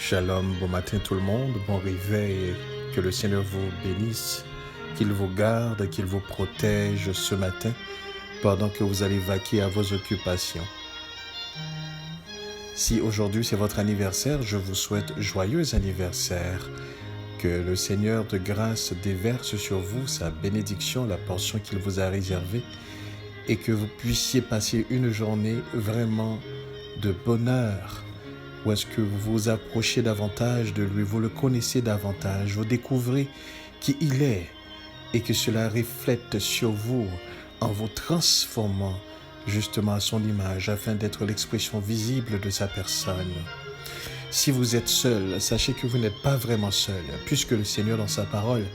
Shalom, bon matin tout le monde, bon réveil, que le Seigneur vous bénisse, qu'il vous garde, qu'il vous protège ce matin pendant que vous allez vaquer à vos occupations. Si aujourd'hui c'est votre anniversaire, je vous souhaite joyeux anniversaire. Que le Seigneur de grâce déverse sur vous sa bénédiction, la portion qu'il vous a réservée, et que vous puissiez passer une journée vraiment de bonheur, où est-ce que vous vous approchez davantage de lui, vous le connaissez davantage, vous découvrez qui il est, et que cela reflète sur vous en vous transformant justement à son image, afin d'être l'expression visible de sa personne. Si vous êtes seul, sachez que vous n'êtes pas vraiment seul, puisque le Seigneur dans sa parole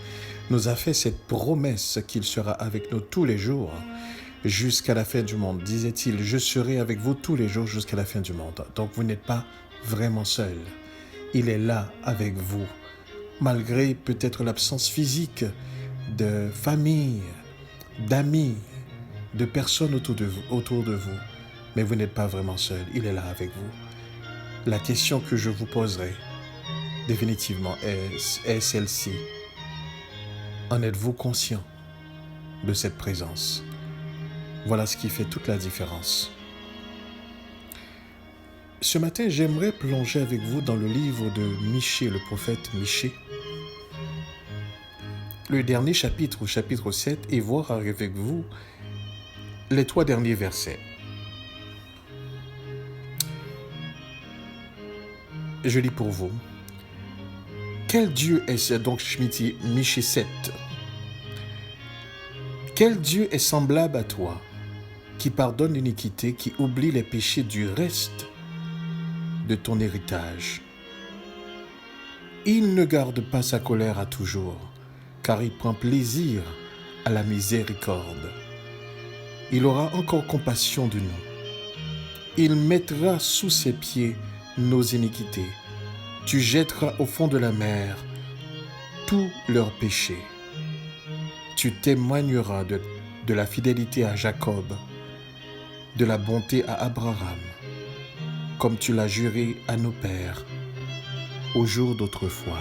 nous a fait cette promesse qu'il sera avec nous tous les jours, jusqu'à la fin du monde. Disait-il, je serai avec vous tous les jours jusqu'à la fin du monde. Donc vous n'êtes pas vraiment seul. Il est là avec vous, malgré peut-être l'absence physique de famille, d'amis, de personnes autour de vous. Mais vous n'êtes pas vraiment seul. Il est là avec vous. La question que je vous poserai définitivement est celle-ci. En êtes-vous conscient de cette présence? Voilà ce qui fait toute la différence. Ce matin, j'aimerais plonger avec vous dans le livre de Michée, le prophète Michée, le dernier chapitre, au chapitre 7, et voir avec vous les 3 derniers versets. Je lis pour vous. Quel Dieu est-ce, donc Michée 7, quel Dieu est semblable à toi, qui pardonne l'iniquité, qui oublie les péchés du reste de ton héritage. Il ne garde pas sa colère à toujours, car il prend plaisir à la miséricorde. Il aura encore compassion de nous. Il mettra sous ses pieds nos iniquités. Tu jetteras au fond de la mer tous leurs péchés. Tu témoigneras de la fidélité à Jacob, de la bonté à Abraham, comme tu l'as juré à nos pères, au jour d'autrefois.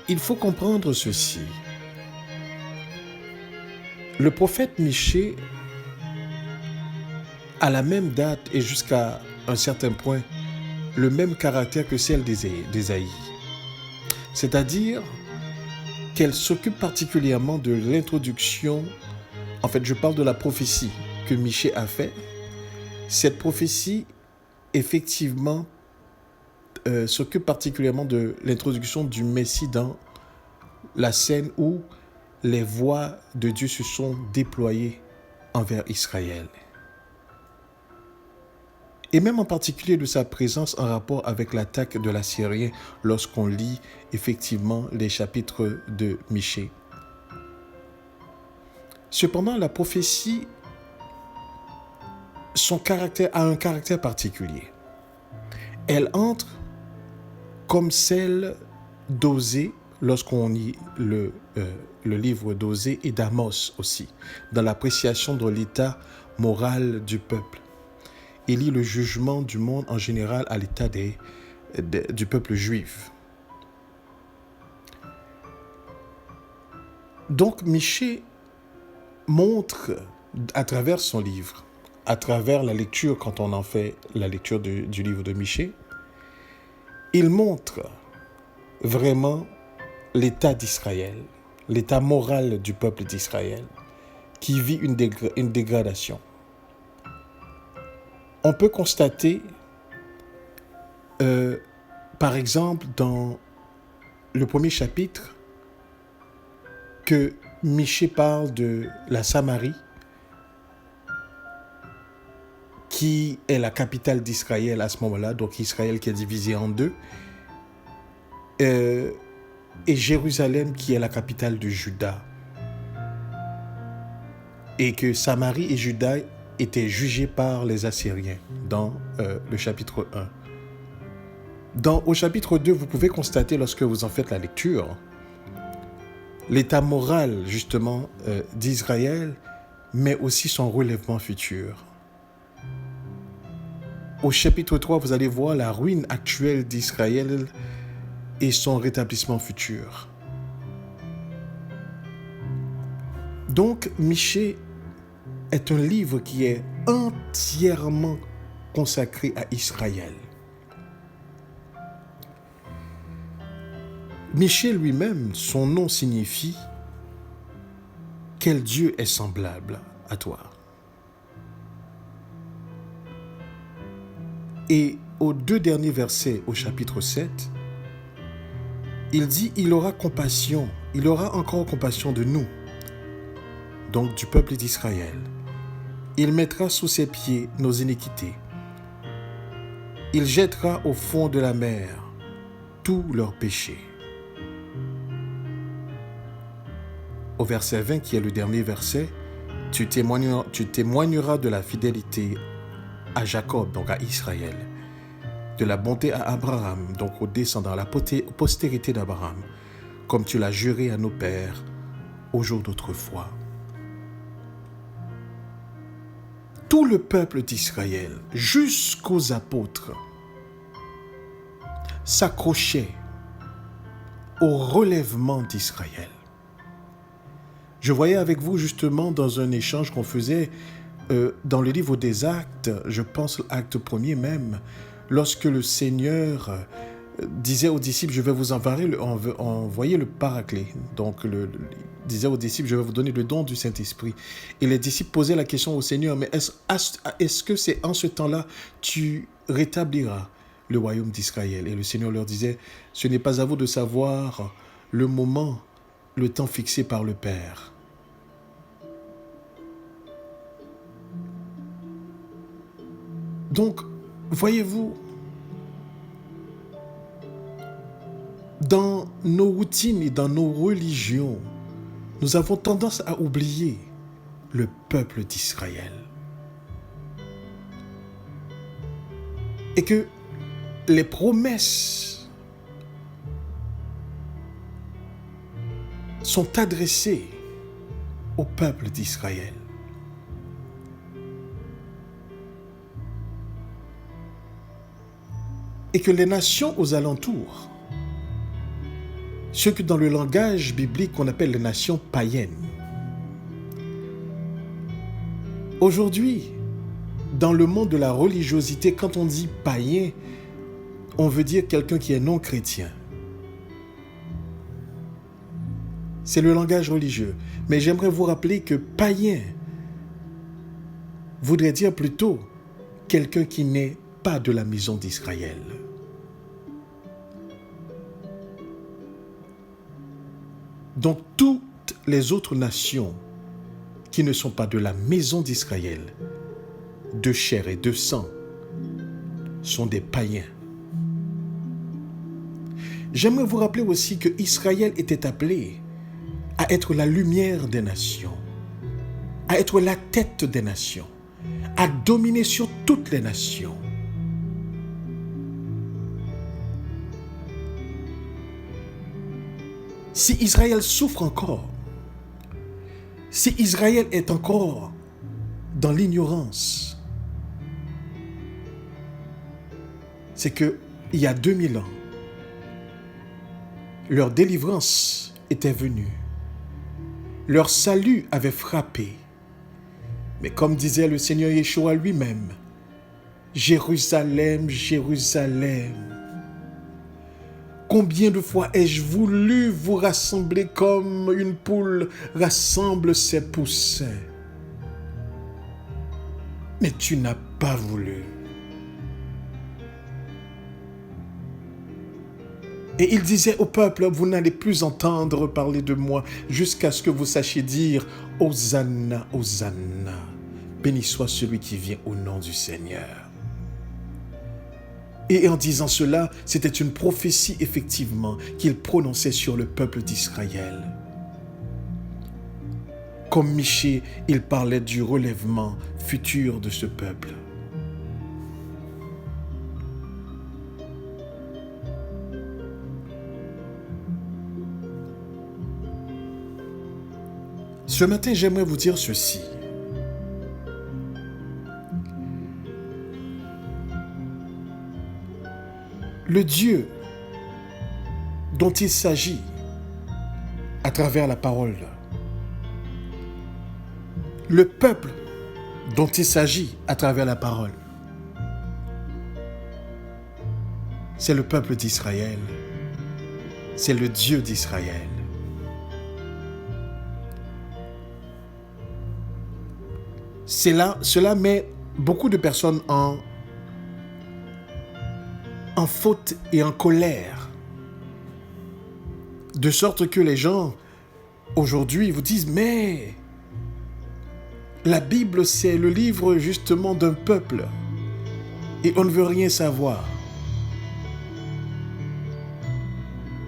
Il faut comprendre ceci. Le prophète Michée, à la même date et jusqu'à un certain point, le même caractère que celle d'Ésaïe. C'est-à-dire qu'elle s'occupe particulièrement de l'introduction. En fait, je parle de la prophétie que Michée a faite. Cette prophétie, effectivement, s'occupe particulièrement de l'introduction du Messie dans la scène où les voix de Dieu se sont déployées envers Israël. Et même en particulier de sa présence en rapport avec l'attaque de l'Assyrien lorsqu'on lit effectivement les chapitres de Michée. Cependant, la prophétie a un caractère particulier. Elle entre comme celle d'Osée, lorsqu'on lit le livre d'Osée et d'Amos aussi, dans l'appréciation de l'état moral du peuple. Il lit le jugement du monde en général à l'état du peuple juif. Donc Michée montre à travers son livre, à travers la lecture, quand on en fait la lecture du livre de Michée, il montre vraiment l'état d'Israël, l'état moral du peuple d'Israël, qui vit une dégradation. On peut constater, par exemple, dans le premier chapitre, que Michée parle de la Samarie, qui est la capitale d'Israël à ce moment-là, donc Israël qui est divisé en deux, et Jérusalem qui est la capitale de Juda. Et que Samarie et Juda étaient jugés par les Assyriens dans le chapitre 1. Au chapitre 2, vous pouvez constater, lorsque vous en faites la lecture, l'état moral justement d'Israël, mais aussi son relèvement futur. Au chapitre 3, vous allez voir la ruine actuelle d'Israël et son rétablissement futur. Donc, Michée est un livre qui est entièrement consacré à Israël. Michée lui-même, son nom signifie « Quel Dieu est semblable à toi ?» Et aux 2 derniers versets au chapitre 7, il dit « Il aura compassion, il aura encore compassion de nous, donc du peuple d'Israël. Il mettra sous ses pieds nos iniquités. Il jettera au fond de la mer tous leurs péchés. » Au verset 20, qui est le dernier verset, tu témoigneras de la fidélité à Jacob, donc à Israël, de la bonté à Abraham, donc aux descendants, à la postérité d'Abraham, comme tu l'as juré à nos pères au jour d'autrefois. Tout le peuple d'Israël, jusqu'aux apôtres, s'accrochait au relèvement d'Israël. Je voyais avec vous justement dans un échange qu'on faisait dans le livre des Actes, je pense l'acte 1er même, lorsque le Seigneur disait aux disciples, je vais vous envoyer le Paraclet. Donc, il disait aux disciples, je vais vous donner le don du Saint-Esprit. Et les disciples posaient la question au Seigneur, mais est-ce que c'est en ce temps-là, tu rétabliras le royaume d'Israël? Et le Seigneur leur disait, ce n'est pas à vous de savoir le moment, le temps fixé par le Père. Donc, voyez-vous, dans nos routines et dans nos religions, nous avons tendance à oublier le peuple d'Israël. Et que les promesses sont adressées au peuple d'Israël. Et que les nations aux alentours, ceux que dans le langage biblique on appelle les nations païennes, aujourd'hui, dans le monde de la religiosité, quand on dit païen, on veut dire quelqu'un qui est non chrétien. C'est le langage religieux. Mais j'aimerais vous rappeler que païen voudrait dire plutôt quelqu'un qui n'est pas de la maison d'Israël. Donc toutes les autres nations qui ne sont pas de la maison d'Israël, de chair et de sang, sont des païens. J'aimerais vous rappeler aussi que Israël était appelé à être la lumière des nations, à être la tête des nations, à dominer sur toutes les nations. Si Israël souffre encore, si Israël est encore dans l'ignorance, c'est que il y a 2000 ans, leur délivrance était venue. Leur salut avait frappé. Mais comme disait le Seigneur Yeshua lui-même, Jérusalem, Jérusalem, combien de fois ai-je voulu vous rassembler comme une poule rassemble ses poussins? Mais tu n'as pas voulu. Et il disait au peuple, vous n'allez plus entendre parler de moi jusqu'à ce que vous sachiez dire Hosanna, Hosanna. Béni soit celui qui vient au nom du Seigneur. Et en disant cela, c'était une prophétie effectivement qu'il prononçait sur le peuple d'Israël. Comme Michée, il parlait du relèvement futur de ce peuple. Ce matin, j'aimerais vous dire ceci. le Dieu dont il s'agit à travers la parole, le peuple dont il s'agit à travers la parole, c'est le peuple d'Israël, c'est le Dieu d'Israël. Cela met beaucoup de personnes en faute et en colère, de sorte que les gens aujourd'hui vous disent, mais la Bible c'est le livre justement d'un peuple et on ne veut rien savoir.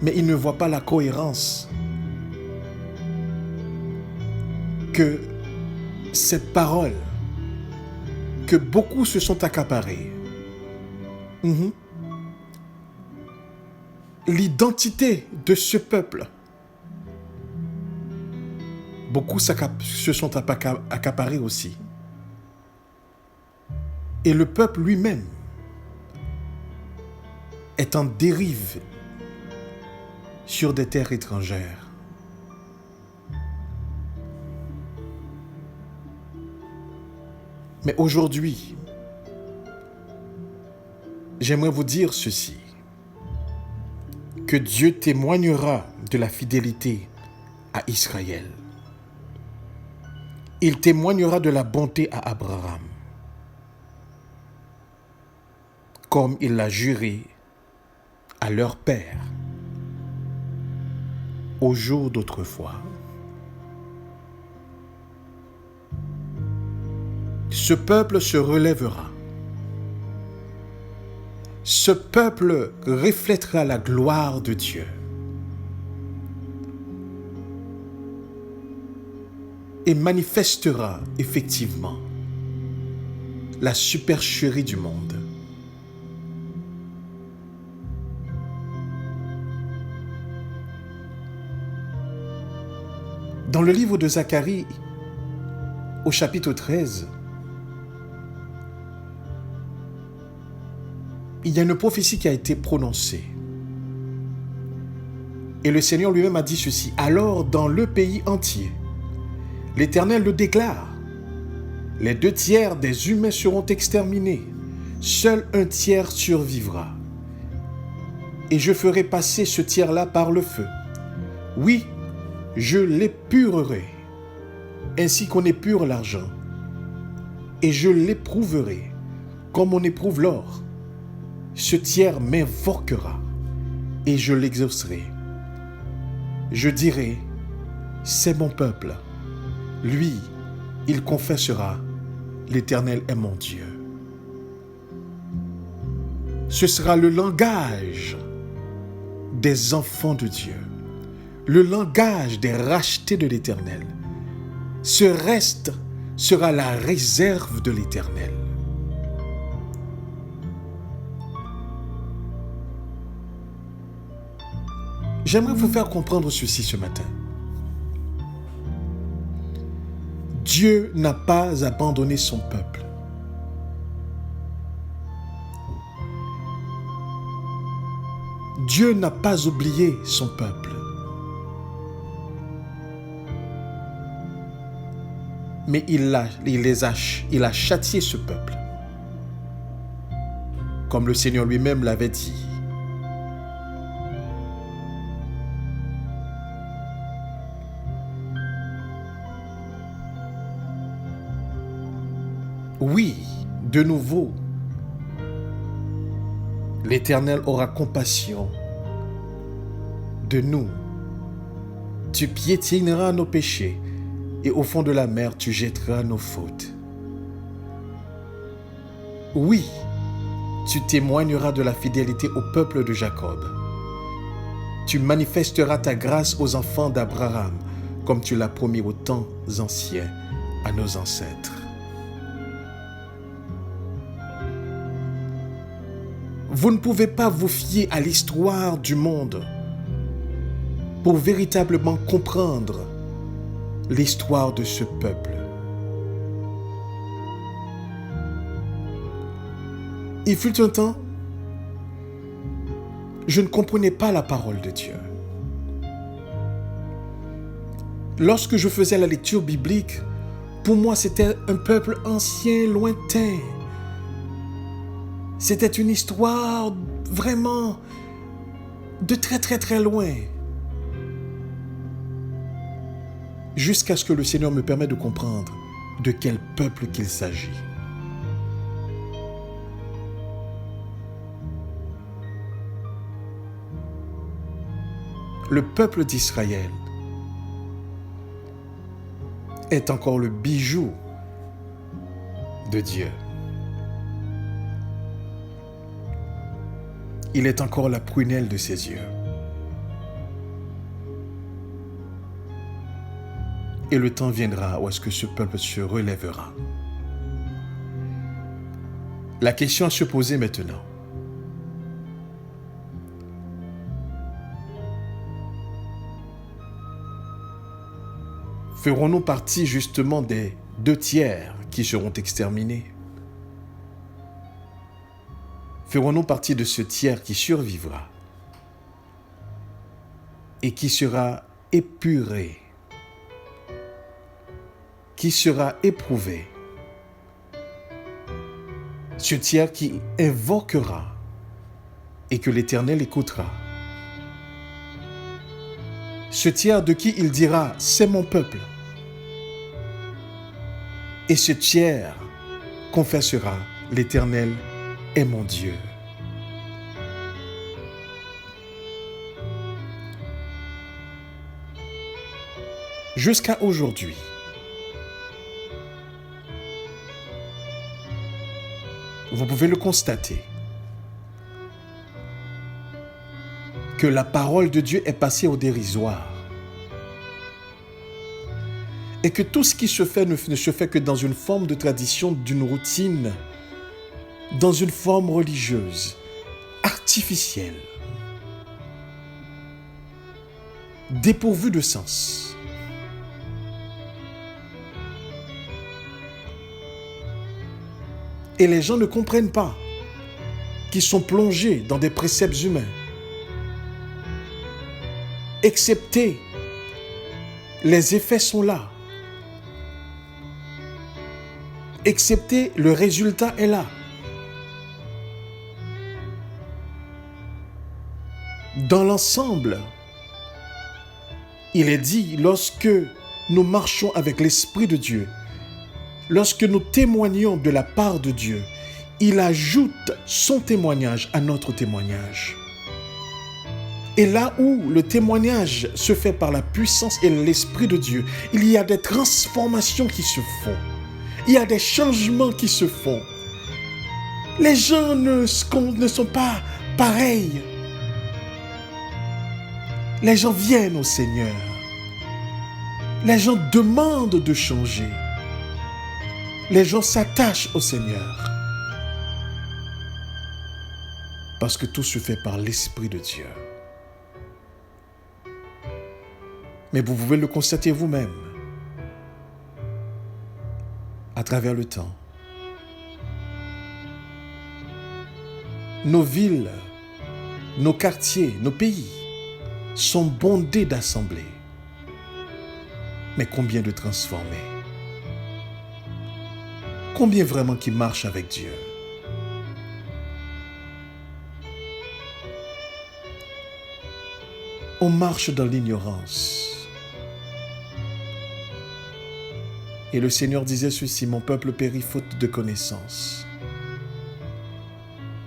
Mais ils ne voient pas la cohérence que cette parole que beaucoup se sont accaparés, l'identité de ce peuple, beaucoup se sont accaparés aussi. Et le peuple lui-même est en dérive sur des terres étrangères. Mais aujourd'hui, j'aimerais vous dire ceci, que Dieu témoignera de la fidélité à Israël. Il témoignera de la bonté à Abraham, comme il l'a juré à leur père au jour d'autrefois. Ce peuple se relèvera. Ce peuple reflètera la gloire de Dieu. Et manifestera effectivement la supercherie du monde. Dans le livre de Zacharie, au chapitre 13, il y a une prophétie qui a été prononcée. Et le Seigneur lui-même a dit ceci. Alors, dans le pays entier, l'Éternel le déclare, les 2/3 des humains seront exterminés. Seul 1/3 survivra. Et je ferai passer ce tiers-là par le feu. Oui, je l'épurerai, ainsi qu'on épure l'argent. Et je l'éprouverai, comme on éprouve l'or. Ce tiers m'invoquera, et je l'exaucerai. Je dirai, c'est mon peuple. Lui, il confessera, l'Éternel est mon Dieu. Ce sera le langage des enfants de Dieu, le langage des rachetés de l'Éternel. Ce reste sera la réserve de l'Éternel. J'aimerais vous faire comprendre ceci ce matin. Dieu n'a pas abandonné son peuple. Dieu n'a pas oublié son peuple. Mais il a châtié ce peuple. Comme le Seigneur lui-même l'avait dit. Oui, de nouveau, l'Éternel aura compassion de nous. Tu piétineras nos péchés et au fond de la mer, tu jetteras nos fautes. Oui, tu témoigneras de la fidélité au peuple de Jacob. Tu manifesteras ta grâce aux enfants d'Abraham, comme tu l'as promis aux temps anciens à nos ancêtres. Vous ne pouvez pas vous fier à l'histoire du monde pour véritablement comprendre l'histoire de ce peuple. Il fut un temps je ne comprenais pas la parole de Dieu. Lorsque je faisais la lecture biblique, pour moi, c'était un peuple ancien, lointain. C'était une histoire vraiment de très très très loin. Jusqu'à ce que le Seigneur me permette de comprendre de quel peuple qu'il s'agit. Le peuple d'Israël est encore le bijou de Dieu. Il est encore la prunelle de ses yeux. Et le temps viendra où est-ce que ce peuple se relèvera. La question à se poser maintenant. Ferons-nous partie justement des 2 tiers qui seront exterminés? Ferons-nous partie de ce tiers qui survivra et qui sera épuré, qui sera éprouvé? Ce tiers qui invoquera et que l'Éternel écoutera. Ce tiers de qui il dira « c'est mon peuple ». Et ce tiers confessera « l'Éternel est mon Dieu ». Jusqu'à aujourd'hui, vous pouvez le constater, que la parole de Dieu est passée au dérisoire. Et que tout ce qui se fait ne se fait que dans une forme de tradition, d'une routine, dans une forme religieuse, artificielle, dépourvue de sens. Et les gens ne comprennent pas qu'ils sont plongés dans des préceptes humains. Excepté, les effets sont là. Excepté, le résultat est là. Dans l'ensemble, il est dit, lorsque nous marchons avec l'Esprit de Dieu, lorsque nous témoignons de la part de Dieu, il ajoute son témoignage à notre témoignage. Et là où le témoignage se fait par la puissance et l'Esprit de Dieu, il y a des transformations qui se font. Il y a des changements qui se font. Les gens ne sont pas pareils. Les gens viennent au Seigneur. Les gens demandent de changer. Les gens s'attachent au Seigneur. Parce que tout se fait par l'Esprit de Dieu. Mais vous pouvez le constater vous-même. À travers le temps. Nos villes, nos quartiers, nos pays sont bondés d'assemblées. Mais combien de transformés? Combien vraiment qui marchent avec Dieu? On marche dans l'ignorance. Et le Seigneur disait ceci, mon peuple périt faute de connaissance.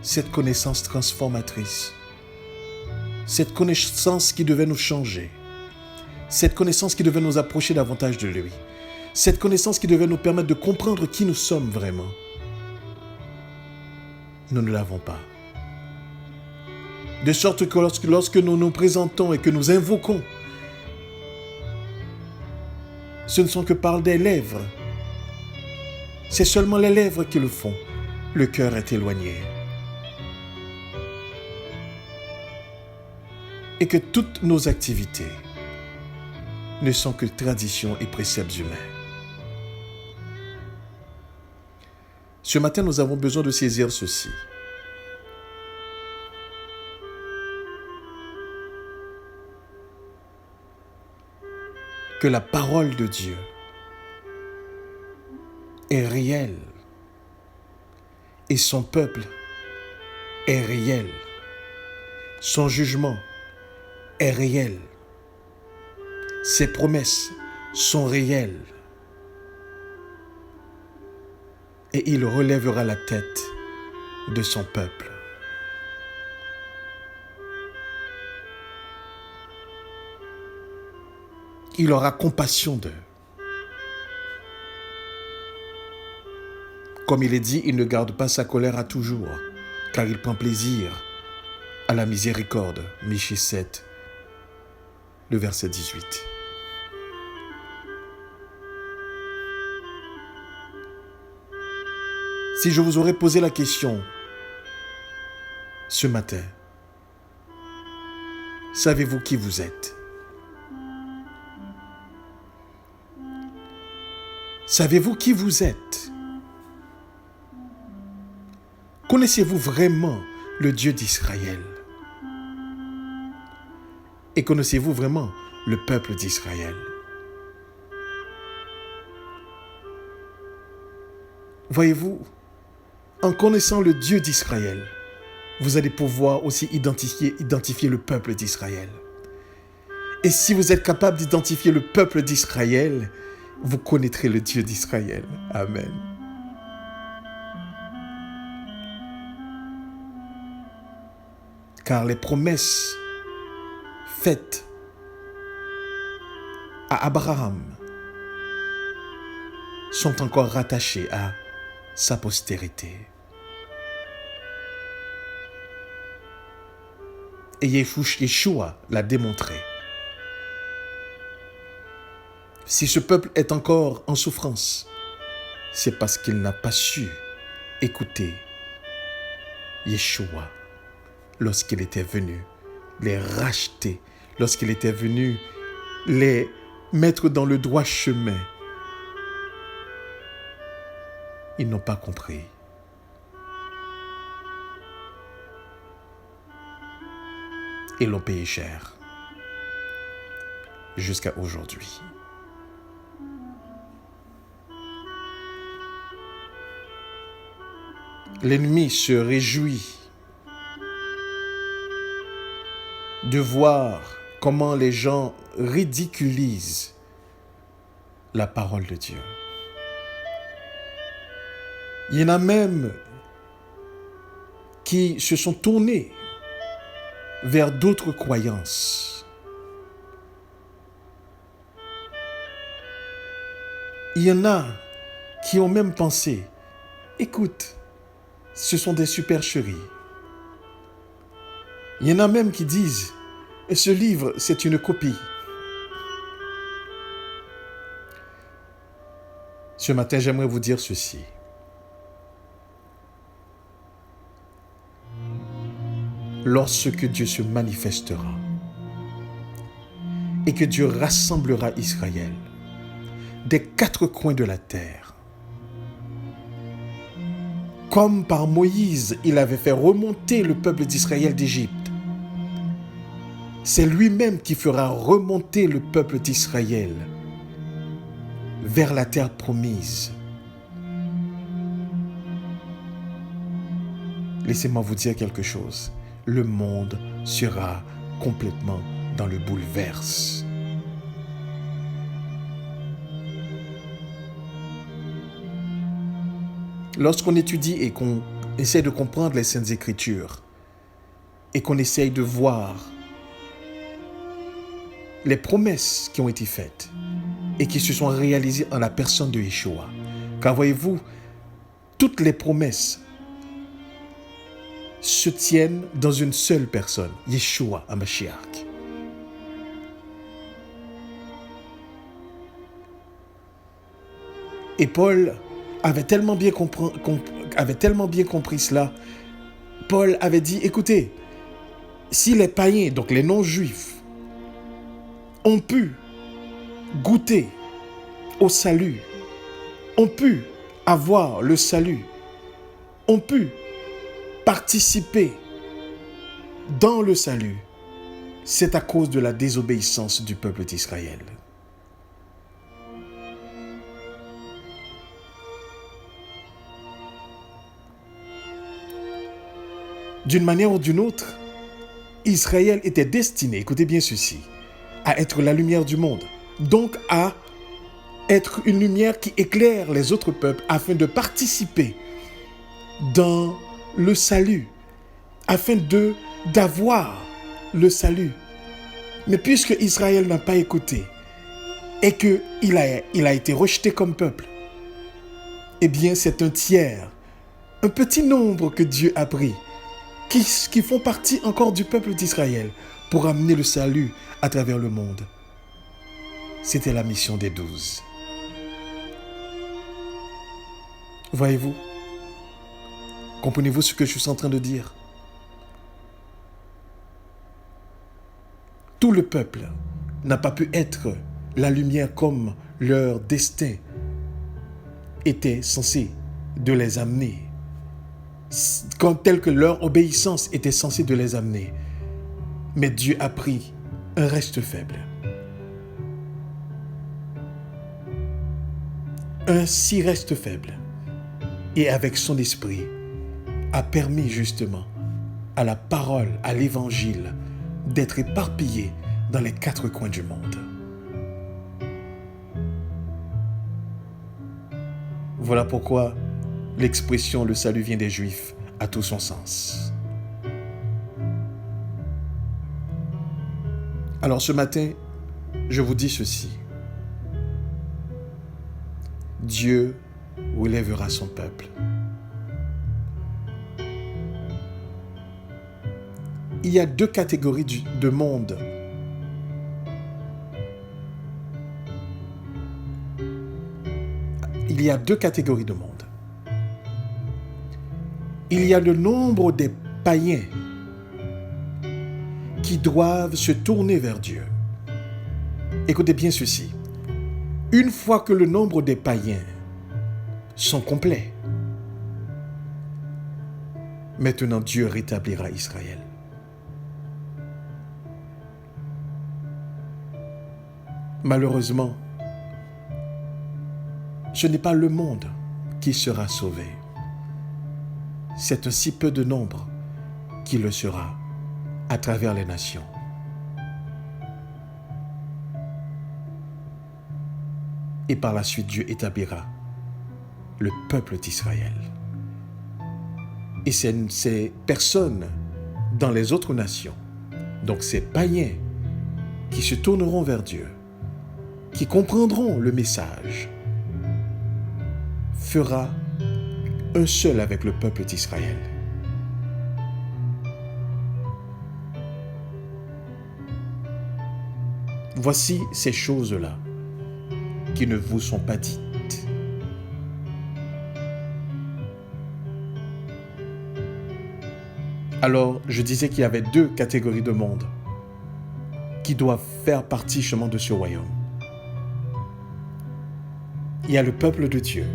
Cette connaissance transformatrice, cette connaissance qui devait nous changer, cette connaissance qui devait nous approcher davantage de lui, cette connaissance qui devait nous permettre de comprendre qui nous sommes vraiment, nous ne l'avons pas. De sorte que lorsque nous nous présentons et que nous invoquons, ce ne sont que par des lèvres. C'est seulement les lèvres qui le font. Le cœur est éloigné. Et que toutes nos activités ne sont que traditions et préceptes humains. Ce matin, nous avons besoin de saisir ceci. que la parole de Dieu est réelle et son peuple est réel. Son jugement est réel. Ses promesses sont réelles. Et il relèvera la tête de son peuple. Il aura compassion d'eux. Comme il est dit, il ne garde pas sa colère à toujours, car il prend plaisir à la miséricorde. Michée 7, le verset 18. Si je vous aurais posé la question ce matin, savez-vous qui vous êtes? Savez-vous qui vous êtes? Connaissez-vous vraiment le Dieu d'Israël? Et connaissez-vous vraiment le peuple d'Israël? Voyez-vous, en connaissant le Dieu d'Israël, vous allez pouvoir aussi identifier le peuple d'Israël. Et si vous êtes capable d'identifier le peuple d'Israël, vous connaîtrez le Dieu d'Israël. Amen. Car les promesses faites à Abraham sont encore rattachées à sa postérité. Et Yeshua l'a démontré. Si ce peuple est encore en souffrance, c'est parce qu'il n'a pas su écouter Yeshua lorsqu'il était venu les racheter, lorsqu'il était venu les mettre dans le droit chemin. Ils n'ont pas compris. Et l'ont payé cher jusqu'à aujourd'hui. L'ennemi se réjouit de voir comment les gens ridiculisent la parole de Dieu. Il y en a même qui se sont tournés vers d'autres croyances. Il y en a qui ont même pensé, écoute, ce sont des supercheries. Il y en a même qui disent, ce livre, c'est une copie. Ce matin, j'aimerais vous dire ceci. Lorsque Dieu se manifestera et que Dieu rassemblera Israël des quatre coins de la terre, comme par Moïse, il avait fait remonter le peuple d'Israël d'Égypte, c'est lui-même qui fera remonter le peuple d'Israël vers la terre promise. Laissez-moi vous dire quelque chose. Le monde sera complètement dans le bouleverse. Lorsqu'on étudie et qu'on essaie de comprendre les Saintes Écritures et qu'on essaye de voir les promesses qui ont été faites et qui se sont réalisées en la personne de Yeshua, car voyez-vous, toutes les promesses se tiennent dans une seule personne, Yeshua HaMashiach. Et Paul avait tellement bien compris cela. Paul avait dit, écoutez, si les païens, donc les non-juifs, ont pu goûter au salut, ont pu avoir le salut, ont pu participer dans le salut, c'est à cause de la désobéissance du peuple d'Israël. D'une manière ou d'une autre, Israël était destiné, écoutez bien ceci, à être la lumière du monde, donc à être une lumière qui éclaire les autres peuples afin de participer dans le salut, afin d'avoir le salut. Mais puisque Israël n'a pas écouté et qu'il a été rejeté comme peuple, eh bien c'est un tiers, un petit nombre que Dieu a pris, qui font partie encore du peuple d'Israël pour amener le salut à travers le monde. C'était la mission des 12. Voyez-vous? Comprenez-vous ce que je suis en train de dire? Tout le peuple n'a pas pu être la lumière comme leur destin était censé de les amener, comme tel que leur obéissance était censée de les amener. Mais Dieu a pris un reste faible. Un si reste faible. Et avec son esprit, a permis justement à la parole, à l'évangile, d'être éparpillé dans les 4 coins du monde. Voilà pourquoi l'expression « le salut vient des Juifs » a tout son sens. Alors ce matin, je vous dis ceci. Dieu relèvera son peuple. Il y a 2 catégories de monde. Il y a 2 catégories de monde. Il y a le nombre des païens qui doivent se tourner vers Dieu. Écoutez bien ceci. Une fois que le nombre des païens sont complets, maintenant Dieu rétablira Israël. Malheureusement, ce n'est pas le monde qui sera sauvé. C'est un si peu de nombre qui le sera à travers les nations. Et par la suite, Dieu établira le peuple d'Israël. Et ces personnes dans les autres nations, donc ces païens qui se tourneront vers Dieu, qui comprendront le message, fera un seul avec le peuple d'Israël. Voici ces choses-là qui ne vous sont pas dites. Alors, je disais qu'il y avait 2 catégories de monde qui doivent faire partie justement de ce royaume. Il y a le peuple de Dieu,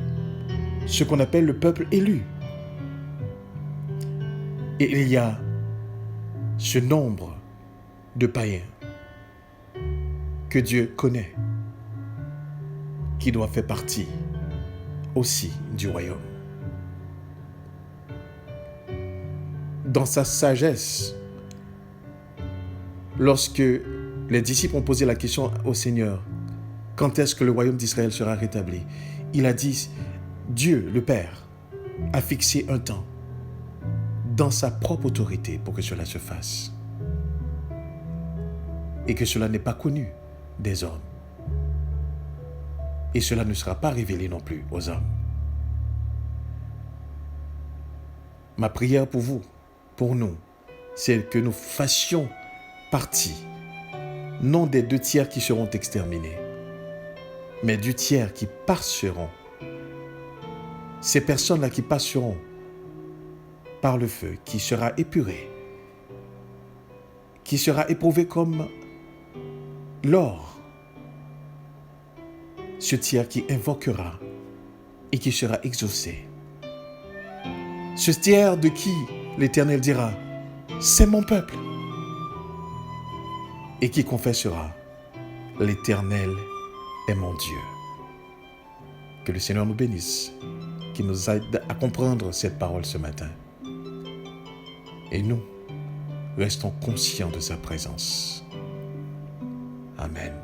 ce qu'on appelle le peuple élu. Et il y a ce nombre de païens que Dieu connaît, qui doit faire partie aussi du royaume. Dans sa sagesse, lorsque les disciples ont posé la question au Seigneur, quand est-ce que le royaume d'Israël sera rétabli? Il a dit, Dieu, le Père, a fixé un temps dans sa propre autorité pour que cela se fasse. Et que cela n'est pas connu des hommes. Et cela ne sera pas révélé non plus aux hommes. Ma prière pour vous, pour nous, c'est que nous fassions partie, non des 2 tiers qui seront exterminés, mais du tiers qui passeront. Ces personnes-là qui passeront par le feu, qui sera épuré, qui sera éprouvé comme l'or. Ce tiers qui invoquera et qui sera exaucé. Ce tiers de qui l'Éternel dira, c'est mon peuple. Et qui confessera, l'Éternel est mon Dieu. Que le Seigneur nous bénisse, qu'il nous aide à comprendre cette parole ce matin. et nous restons conscients de sa présence. Amen.